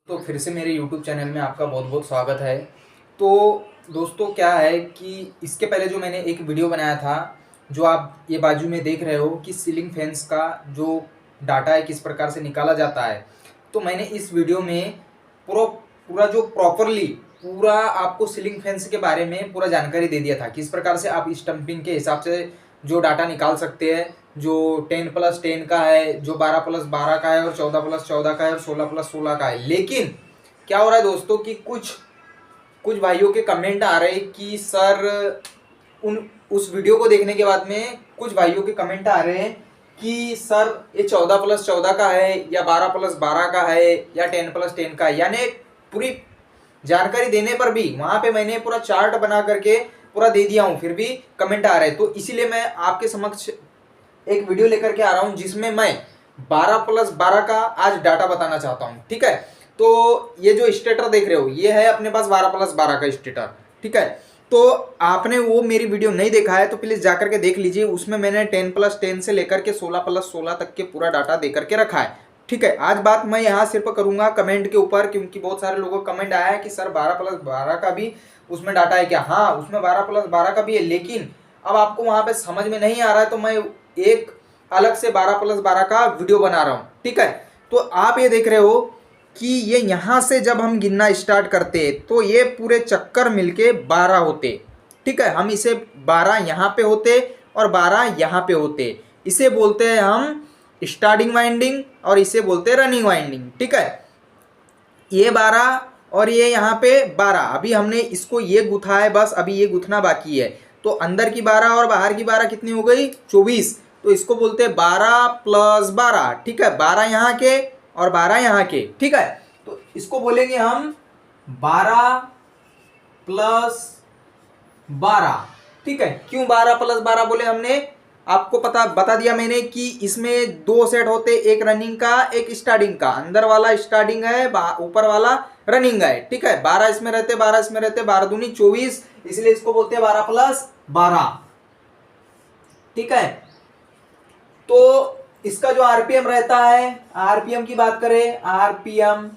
तो फिर से मेरे YouTube चैनल में आपका बहुत बहुत स्वागत है। तो दोस्तों क्या है कि इसके पहले जो मैंने एक वीडियो बनाया था, जो आप ये बाजू में देख रहे हो कि सीलिंग फैंस का जो डाटा है किस प्रकार से निकाला जाता है। तो मैंने इस वीडियो में पूरा पूरा जो प्रॉपरली पूरा आपको सीलिंग फैंस के बारे में पूरा जानकारी दे दिया था, किस प्रकार से आप स्टम्पिंग के हिसाब से जो डाटा निकाल सकते हैं, जो 10+10 का है, जो 12+12 का है, और 14+14 का है, और 16+16 का है। लेकिन क्या हो रहा है दोस्तों कि कुछ कुछ भाइयों के कमेंट आ रहे हैं कि सर उन उस वीडियो को देखने के बाद में कुछ भाइयों के कमेंट आ रहे हैं कि सर ये 14+14 का है या 12+12 का है या 10+10 का है। यानी पूरी जानकारी देने पर भी वहां पे मैंने पूरा चार्ट बना करके पूरा दे दिया हूं, फिर भी कमेंट आ रहे हैं। तो इसीलिए मैं आपके समक्ष एक वीडियो लेकर के आ रहा हूं जिसमें मैं 12+12 का आज डाटा बताना चाहता हूं। ठीक है, तो ये जो स्टेटर देख रहे हो ये है अपने पास 12+12 का स्टेटर। ठीक है, तो आपने वो मेरी वीडियो नहीं देखा है तो प्लीज जाकर के देख लीजिए, उसमें मैंने 10+10 से लेकर के 16+16 तक के पूरा डाटा दे करके रखा है। ठीक है, आज बात मैं यहाँ सिर्फ करूंगा कमेंट के ऊपर, क्योंकि बहुत सारे लोगों का कमेंट आया है कि सर 12+12 का भी उसमें डाटा है क्या। हाँ, उसमें 12+12 का भी है, लेकिन अब आपको वहां पे समझ में नहीं आ रहा है तो मैं एक अलग से 12+12 का वीडियो बना रहा हूं। ठीक है, तो आप ये देख रहे हो कि ये यहां से जब हम गिनना स्टार्ट करते तो ये पूरे चक्कर मिलके 12 होते। ठीक है, हम इसे 12 यहाँ पे होते और 12 यहाँ पे होते, इसे बोलते हैं हम स्टार्टिंग वाइंडिंग और इसे बोलते हैं रनिंग वाइंडिंग। ठीक है, ये 12 और ये यहाँ पे 12, अभी हमने इसको ये गुथा है, बस अभी ये गुथना बाकी है। तो अंदर की 12 और बाहर की 12 कितनी हो गई, 24। तो इसको बोलते हैं 12+12। ठीक है, 12 यहाँ के और 12 यहाँ के। ठीक है, तो इसको बोलेंगे हम 12+12। ठीक है, क्यों 12+12 बोले हमने, आपको पता बता दिया मैंने कि इसमें दो सेट होते, एक रनिंग का एक स्टार्टिंग का। अंदर वाला स्टार्टिंग है, ऊपर वाला रनिंग है। ठीक है, 12 इसमें रहते, 12 इसमें रहते, 12 दूनी 24, इसलिए इसको बोलते हैं 12+12। ठीक है, तो इसका जो आरपीएम रहता है, आरपीएम की बात करें, आरपीएम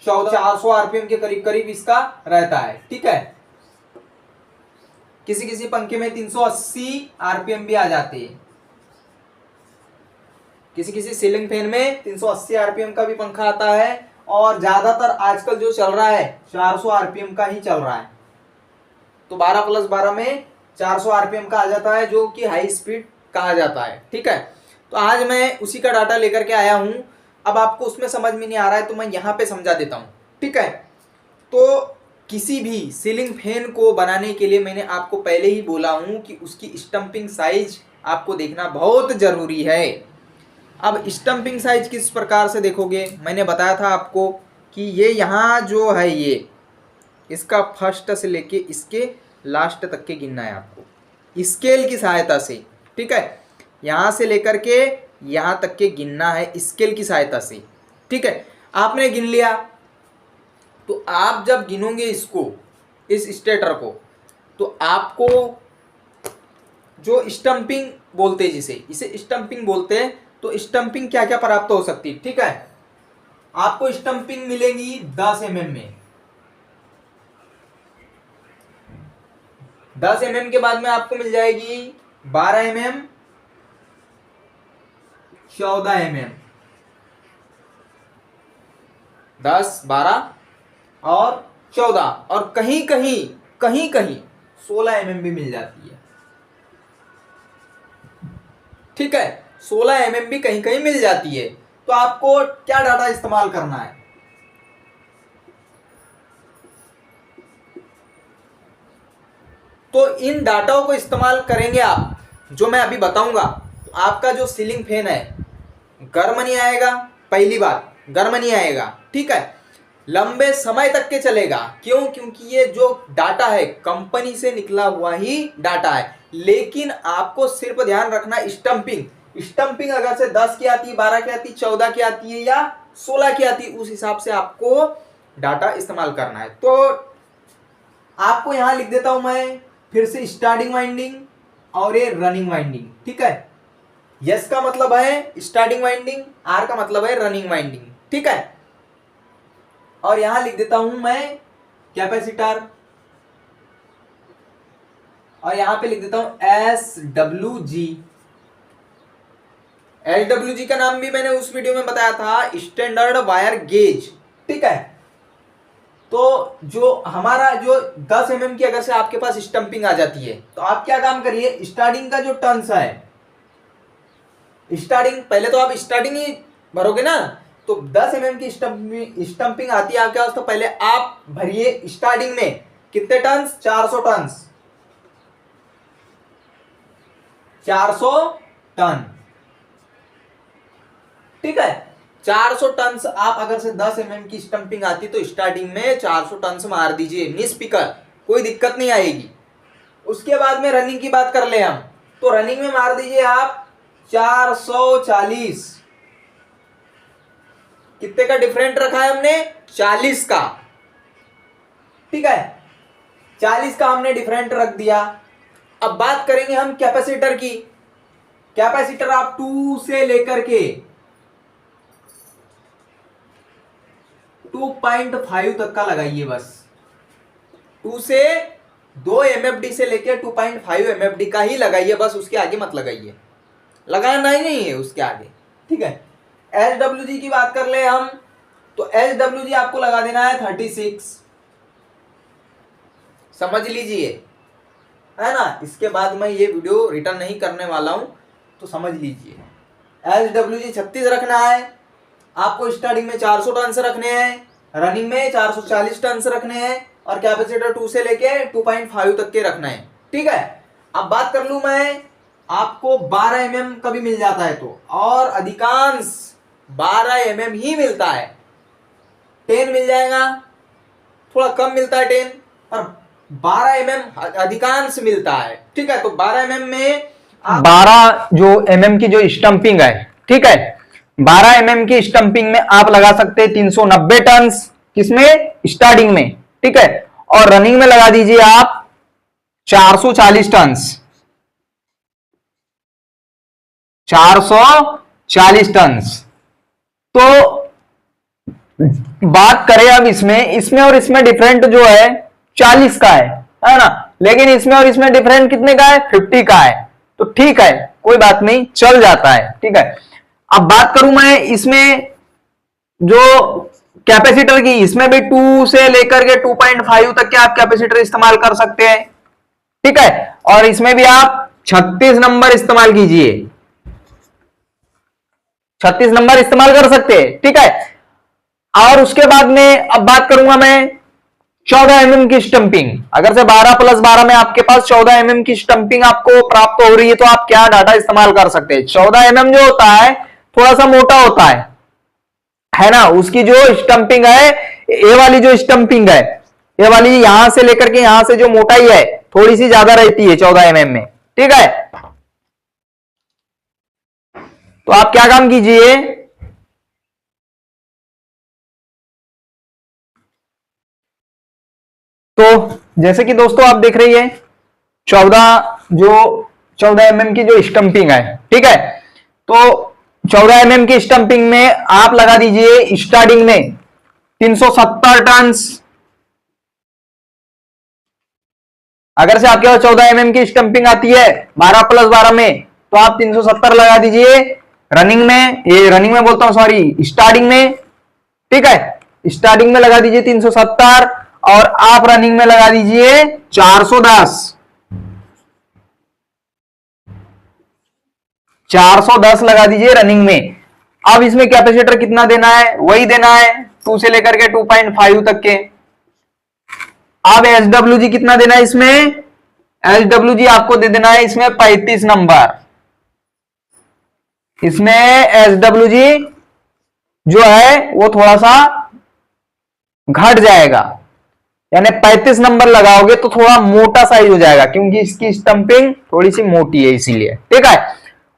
400 आरपीएम के करीब करीब इसका रहता है। ठीक है, किसी किसी पंखे में 380 आरपीएम भी आ जाते हैं, किसी किसी सीलिंग फैन में 380 आरपीएम का भी पंखा आता है, और ज्यादातर आजकल जो चल रहा है 400 आरपीएम का ही चल रहा है। तो 12+12 में 400 आरपीएम का आ जाता है, जो कि हाई स्पीड कहा जाता है। ठीक है, तो आज मैं उसी का डाटा लेकर के आया हूं। अब आपको उसमें समझ में नहीं आ रहा है तो मैं यहां पे समझा देता हूं। ठीक है, तो किसी भी सीलिंग फैन को बनाने के लिए मैंने आपको पहले ही बोला हूं कि उसकी स्टंपिंग साइज आपको देखना बहुत जरूरी है। अब स्टंपिंग साइज किस प्रकार से देखोगे, मैंने बताया था आपको कि ये यहाँ जो है, ये इसका फर्स्ट से लेके इसके लास्ट तक के गिनना है आपको स्केल की सहायता से। ठीक है, यहाँ से लेकर के यहाँ तक के गिनना है स्केल की सहायता से। ठीक है, आपने गिन लिया, तो आप जब गिनोगे इसको, इस स्टेटर को, तो आपको जो स्टंपिंग बोलते हैं, जिसे इसे स्टंपिंग बोलते हैं, तो स्टंपिंग क्या क्या प्राप्त हो सकती है। ठीक है, आपको स्टंपिंग मिलेगी 10 mm में, 10 mm के बाद में आपको मिल जाएगी 12 mm, 14 mm, 10, 12 और 14, और कहीं कहीं 16 mm भी मिल जाती है। ठीक है, 16 mm भी कहीं कहीं मिल जाती है। तो आपको क्या डाटा इस्तेमाल करना है, तो इन डाटाओं को इस्तेमाल करेंगे आप, जो मैं अभी बताऊंगा। तो आपका जो सीलिंग फैन है गर्म नहीं आएगा, पहली बात गर्म नहीं आएगा। ठीक है, लंबे समय तक के चलेगा, क्यों, क्योंकि ये जो डाटा है कंपनी से निकला हुआ ही डाटा है। लेकिन आपको सिर्फ ध्यान रखना स्टंपिंग अगर से 10 की आती है, 12 की आती है, 14 की आती है या 16 की आती है, उस हिसाब से आपको डाटा इस्तेमाल करना है। तो आपको यहां लिख देता हूं मैं फिर से स्टार्टिंग वाइंडिंग और ये रनिंग वाइंडिंग। ठीक है, यस का मतलब है स्टार्टिंग वाइंडिंग, आर का मतलब है रनिंग वाइंडिंग। ठीक है, और यहां लिख देता हूं मैं कैपेसिटर, और यहां पे लिख देता हूं SWG। SWG का नाम भी मैंने उस वीडियो में बताया था, स्टैंडर्ड वायर गेज। ठीक है, तो जो हमारा जो 10 mm की अगर से आपके पास स्टंपिंग आ जाती है तो आप क्या काम करिए, स्टार्टिंग का जो टर्न्स है, स्टार्टिंग पहले तो आप स्टार्टिंग ही भरोगे ना, तो 10 mm की स्टंपिंग आती है आपके पास, तो पहले आप भरिए स्टार्टिंग में कितने टर्न्स, 400 टर्न्स, 400 टन। ठीक है, 400 टन आप अगर से 10 mm की स्टंपिंग आती तो स्टार्टिंग में 400 टन मार दीजिए निस्पीकर, कोई दिक्कत नहीं आएगी। उसके बाद में रनिंग की बात कर ले हम, तो रनिंग में मार दीजिए आप 440। कितने का डिफरेंट रखा है हमने, 40 का। ठीक है, 40 का हमने डिफरेंट रख दिया। अब बात करेंगे हम कैपेसिटर की। कैपेसिटर आप 2 से लेकर के 2.5 तक का लगाइए, बस 2 से 2 MFD से लेकर 2.5 MFD का ही लगाइए, बस उसके आगे मत लगाइए, लगाना ही नहीं है उसके आगे। ठीक है, SWG की बात कर ले हम, तो SWG आपको लगा देना है 36, समझ लीजिए, है ना। इसके बाद मैं ये वीडियो रिटर्न नहीं करने वाला हूं, तो समझ लीजिए। SWG 36 रखना है आपको, स्टार्टिंग में 400 टन से रखने हैं, रनिंग में 440 टन से रखने हैं, और कैपेसिटर 2 से लेके 2.5 तक के रखना है। ठीक है, अब बात कर लूं मैं, आपको 12 mm का भी मिल जाता है तो, और अधिकांश 12 mm ही मिलता है, 10 मिल जाएगा, थोड़ा कम मिलता है 10, पर 12 mm अधिकांश मिलता है। ठीक है, तो 12 mm में 12 जो mm की जो स्टंपिंग है, ठीक है, 12 mm की स्टंपिंग में आप लगा सकते हैं 390 टन, किसमें, स्टार्टिंग में। ठीक है, और रनिंग में लगा दीजिए आप 440 टन, 440 टन। तो बात करें अब इसमें और इसमें डिफरेंट जो है 40 का है ना, लेकिन इसमें और इसमें डिफरेंट कितने का है, 50 का है। तो ठीक है, कोई बात नहीं, चल जाता है। ठीक है, अब बात करूं मैं इसमें जो कैपेसिटर की, इसमें भी 2 से लेकर के 2.5 तक के आप कैपेसिटर इस्तेमाल कर सकते हैं। ठीक है, और इसमें भी आप 36 नंबर इस्तेमाल कीजिए, 36 नंबर इस्तेमाल कर सकते हैं। ठीक है, और उसके बाद में अब बात करूंगा मैं 14 mm की स्टंपिंग। अगर से 12 + 12 में आपके पास 14 mm की स्टंपिंग आपको प्राप्त हो रही है, तो आप क्या डाटा इस्तेमाल कर सकते हैं। 14 mm जो होता है थोड़ा सा मोटा होता है ना, उसकी जो स्टंपिंग है, ये वाली जो स्टंपिंग है, ये वाली यहां से लेकर के यहां से जो मोटाई है थोड़ी सी ज्यादा रहती है 14 mm में। ठीक है, तो आप क्या काम कीजिए, तो जैसे कि दोस्तों आप देख रही है 14 mm की जो स्टंपिंग है। ठीक है, तो 14 mm की स्टंपिंग में आप लगा दीजिए स्टार्टिंग में 370 टन। अगर से आपके पास 14 mm की स्टंपिंग आती है 12 + 12 में, तो आप 370 लगा दीजिए रनिंग में, ये रनिंग में बोलता हूं, सॉरी, स्टार्टिंग में। ठीक है, स्टार्टिंग में लगा दीजिए 370, और आप रनिंग में लगा दीजिए 410, 410 लगा दीजिए रनिंग में। अब इसमें कैपेसिटर कितना देना है, वही देना है 2 से लेकर के 2.5 तक के। अब SWG कितना देना है इसमें, SWG आपको दे देना है इसमें 35 नंबर। इसमें SWG जो है वो थोड़ा सा घट जाएगा, यानी 35 नंबर लगाओगे तो थोड़ा मोटा साइज हो जाएगा, क्योंकि इसकी स्टंपिंग थोड़ी सी मोटी है इसीलिए। ठीक है,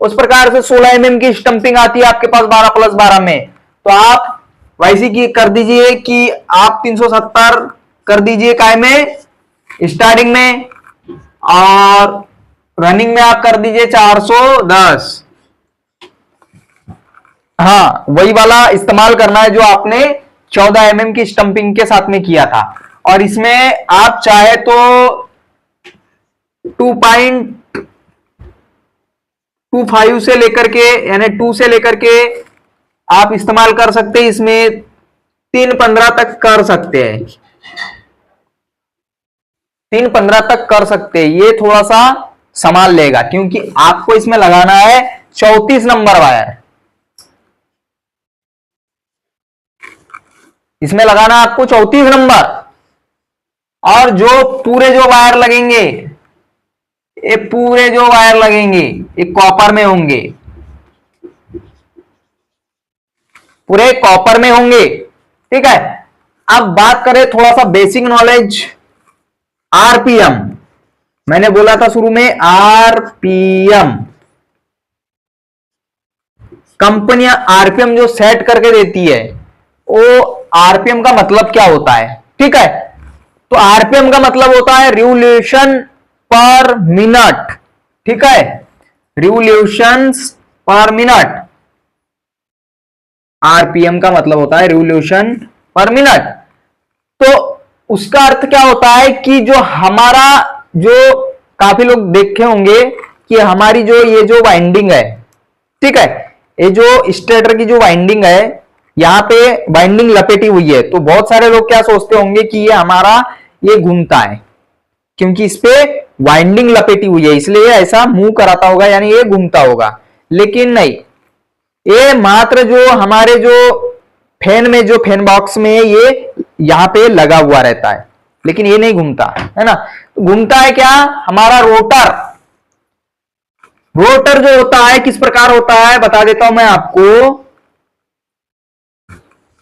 उस प्रकार से 16 mm की स्टंपिंग आती है आपके पास 12 + 12 में, तो आप वैसे की कर दीजिए कि आप 370 कर दीजिए काय में, स्टार्टिंग में, और रनिंग में आप कर दीजिए 410। हाँ, वही वाला इस्तेमाल करना है जो आपने 14 mm की स्टंपिंग के साथ में किया था। और इसमें आप चाहे तो 2.25 से लेकर के यानी 2 से लेकर के आप इस्तेमाल कर सकते हैं। इसमें 3.15 तक कर सकते हैं, 3.15 तक कर सकते हैं। ये थोड़ा सा संभाल लेगा क्योंकि आपको इसमें लगाना है 34 नंबर वायर। इसमें लगाना है आपको 34 नंबर। और जो पूरे जो वायर लगेंगे, ये पूरे जो वायर लगेंगे ये कॉपर में होंगे, पूरे कॉपर में होंगे। ठीक है। अब बात करें थोड़ा सा बेसिक नॉलेज आरपीएम। मैंने बोला था शुरू में आरपीएम, कंपनियां आरपीएम जो सेट करके देती है वो आरपीएम का मतलब क्या होता है। ठीक है। तो आरपीएम का मतलब होता है रिवोल्यूशन पर मिनट। ठीक है, रिवोल्यूशंस पर मिनट। आरपीएम का मतलब होता है रिवोल्यूशन पर मिनट। तो उसका अर्थ क्या होता है कि जो हमारा, जो काफी लोग देखे होंगे कि हमारी जो ये जो वाइंडिंग है, ठीक है, ये जो स्टेटर की जो वाइंडिंग है, यहां पे वाइंडिंग लपेटी हुई है। तो बहुत सारे लोग क्या सोचते होंगे कि ये हमारा ये घूमता है क्योंकि इस पे वाइंडिंग लपेटी हुई है इसलिए ऐसा मूव कराता होगा, यानी ये घूमता होगा। लेकिन नहीं, ये मात्र जो हमारे जो फैन में, जो फैन बॉक्स में ये यहां पे लगा हुआ रहता है, लेकिन ये नहीं घूमता है ना। तो घूमता है क्या, हमारा रोटर। रोटर जो होता है किस प्रकार होता है बता देता हूं मैं आपको।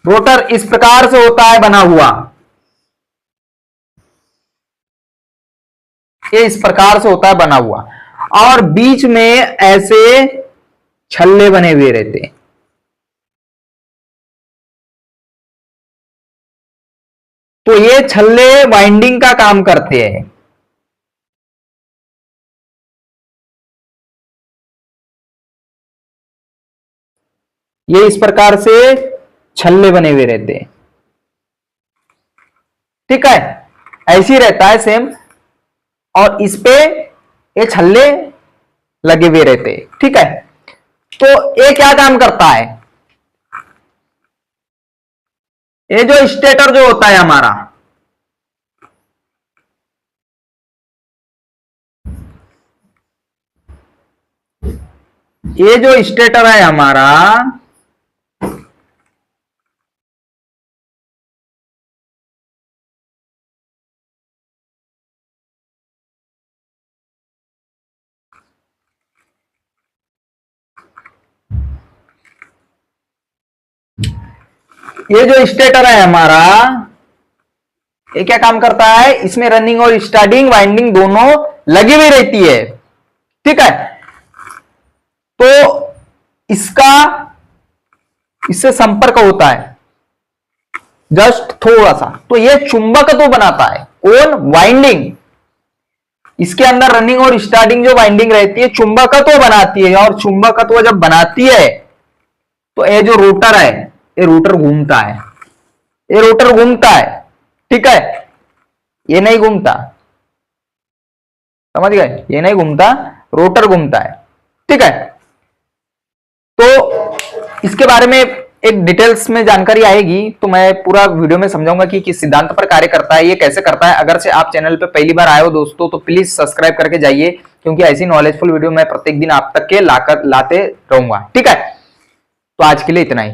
रोटर इस प्रकार से होता है बना हुआ, ये इस प्रकार से होता है बना हुआ, और बीच में ऐसे छल्ले बने हुए रहते हैं। तो ये छल्ले वाइंडिंग का काम करते हैं। ये इस प्रकार से छल्ले बने हुए रहते हैं। ठीक है, ऐसे ही रहता है सेम। और इस पे ये छल्ले लगे हुए रहते हैं। ठीक है। तो ये क्या काम करता है, ये जो स्टेटर जो होता है हमारा, ये जो स्टेटर है हमारा, ये जो स्टेटर है हमारा, ये क्या काम करता है, इसमें रनिंग और स्टार्टिंग वाइंडिंग दोनों लगी हुई रहती है। ठीक है। तो इसका, इससे संपर्क होता है जस्ट थोड़ा सा, तो ये चुंबकत्व बनाता है। कौन, वाइंडिंग। इसके अंदर रनिंग और स्टार्टिंग जो वाइंडिंग रहती है चुंबकत्व बनाती है, और चुंबकत्व जब बनाती है तो ये जो रोटर है, ये रोटर घूमता है, ये रोटर घूमता है। ठीक है, ये नहीं घूमता, समझ गए, ये नहीं घूमता, रोटर घूमता है। ठीक है। तो इसके बारे में एक डिटेल्स में जानकारी आएगी तो मैं पूरा वीडियो में समझाऊंगा कि किस सिद्धांत पर कार्य करता है, ये कैसे करता है। अगर से आप चैनल पे पहली बार आए हो दोस्तों तो प्लीज सब्सक्राइब करके जाइए, क्योंकि ऐसी नॉलेजफुल वीडियो मैं प्रत्येक दिन आप तक के लाते रहूंगा। ठीक है। तो आज के लिए इतना ही।